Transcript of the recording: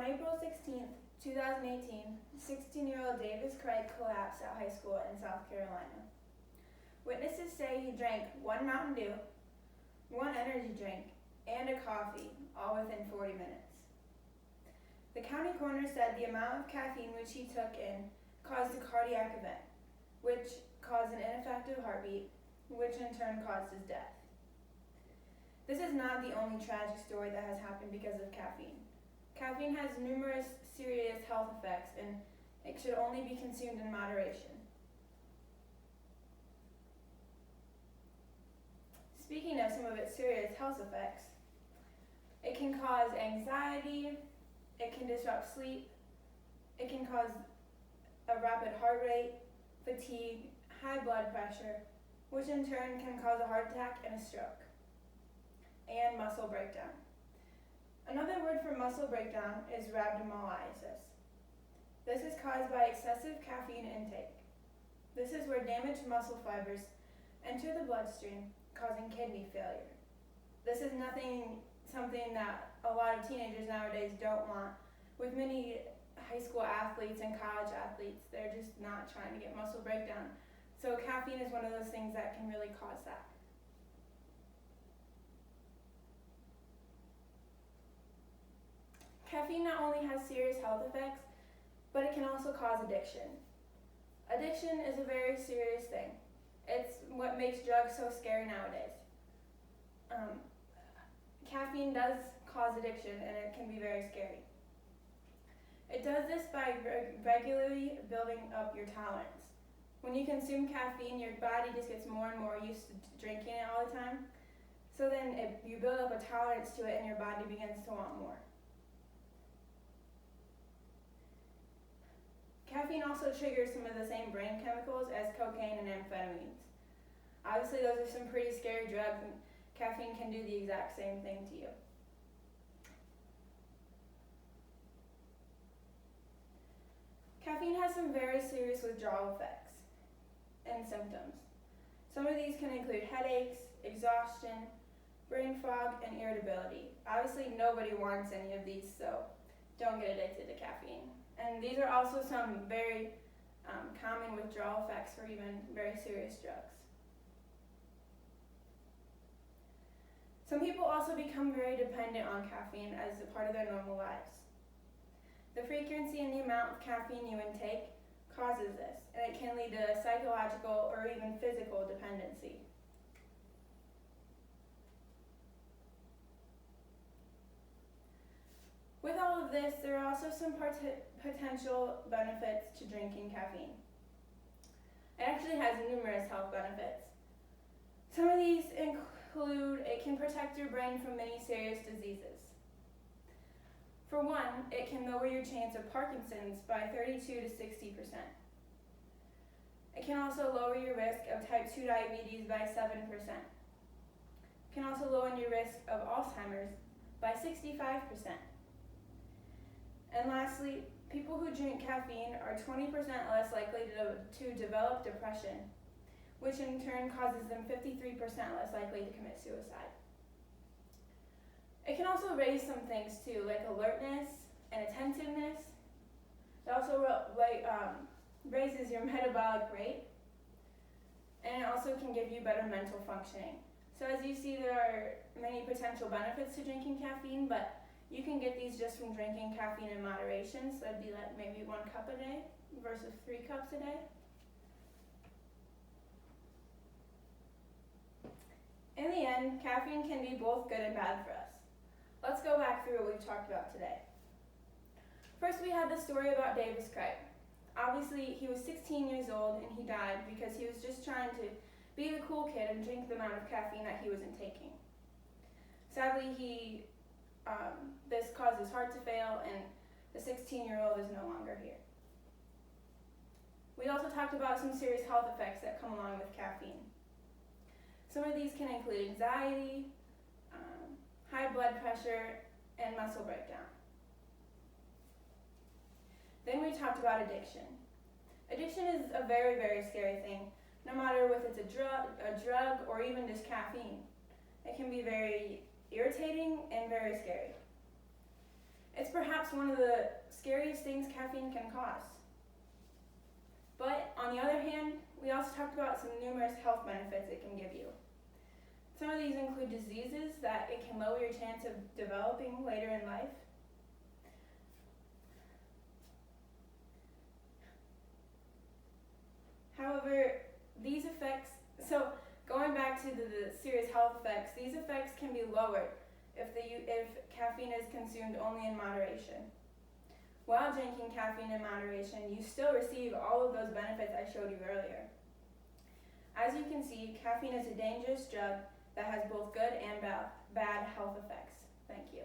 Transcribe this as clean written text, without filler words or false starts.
On April 16, 2018, 16-year-old Davis Craig collapsed at high school in South Carolina. Witnesses say he drank one Mountain Dew, one energy drink, and a coffee, all within 40 minutes. The county coroner said the amount of caffeine which he took in caused a cardiac event, which caused an ineffective heartbeat, which in turn caused his death. This is not the only tragic story that has happened because of caffeine. Caffeine has numerous serious health effects, and it should only be consumed in moderation. Speaking of some of its serious health effects, it can cause anxiety, it can disrupt sleep, it can cause a rapid heart rate, fatigue, high blood pressure, which in turn can cause a heart attack and a stroke, and muscle breakdown. Another word for muscle breakdown is rhabdomyolysis. This is caused by excessive caffeine intake. This is where damaged muscle fibers enter the bloodstream, causing kidney failure. This is something that a lot of teenagers nowadays don't want. With many high school athletes and college athletes, they're just not trying to get muscle breakdown. So caffeine is one of those things that can really cause that. Caffeine not only has serious health effects, but it can also cause addiction. Addiction is a very serious thing. It's what makes drugs so scary nowadays. Caffeine does cause addiction, and it can be very scary. It does this by regularly building up your tolerance. When you consume caffeine, your body just gets more and more used to drinking it all the time. So then you build up a tolerance to it, and your body begins to want more. Caffeine also triggers some of the same brain chemicals as cocaine and amphetamines. Obviously, those are some pretty scary drugs, and caffeine can do the exact same thing to you. Caffeine has some very serious withdrawal effects and symptoms. Some of these can include headaches, exhaustion, brain fog, and irritability. Obviously, nobody wants any of these, so don't get addicted to caffeine. And these are also some very common withdrawal effects for even very serious drugs. Some people also become very dependent on caffeine as a part of their normal lives. The frequency and the amount of caffeine you intake causes this, and it can lead to psychological or even physical dependency. With all of this, there are also some potential benefits to drinking caffeine. It actually has numerous health benefits. Some of these include it can protect your brain from many serious diseases. For one, it can lower your chance of Parkinson's by 32 to 60%. It can also lower your risk of type 2 diabetes by 7%. It can also lower your risk of Alzheimer's by 65%. And lastly, people who drink caffeine are 20% less likely to develop depression, which in turn causes them 53% less likely to commit suicide. It can also raise some things too, like alertness and attentiveness. It also raises your metabolic rate, and it also can give you better mental functioning. So as you see, there are many potential benefits to drinking caffeine, but you can get these just from drinking caffeine in moderation, so it'd be like maybe 1 cup a day versus 3 cups a day. In the end, caffeine can be both good and bad for us. Let's go back through what we've talked about today. First, we had the story about Davis Craig. Obviously, he was 16 years old and he died because he was just trying to be the cool kid and drink the amount of caffeine that he was intaking. Sadly, this caused his heart to fail, and the 16-year-old is no longer here. We also talked about some serious health effects that come along with caffeine. Some of these can include anxiety, high blood pressure, and muscle breakdown. Then we talked about addiction. Addiction is a very, very scary thing, no matter if it's a drug, or even just caffeine. It can be very irritating and very scary. It's perhaps perhaps one of the scariest things caffeine can cause. But on the other hand, we also talked about some numerous health benefits it can give you. Some of these include diseases that it can lower your chance of developing later in life. However, these effects, so going back to the serious health effects, these effects can be lowered if caffeine is consumed only in moderation. While drinking caffeine in moderation, you still receive all of those benefits I showed you earlier. As you can see, caffeine is a dangerous drug that has both good and bad health effects. Thank you.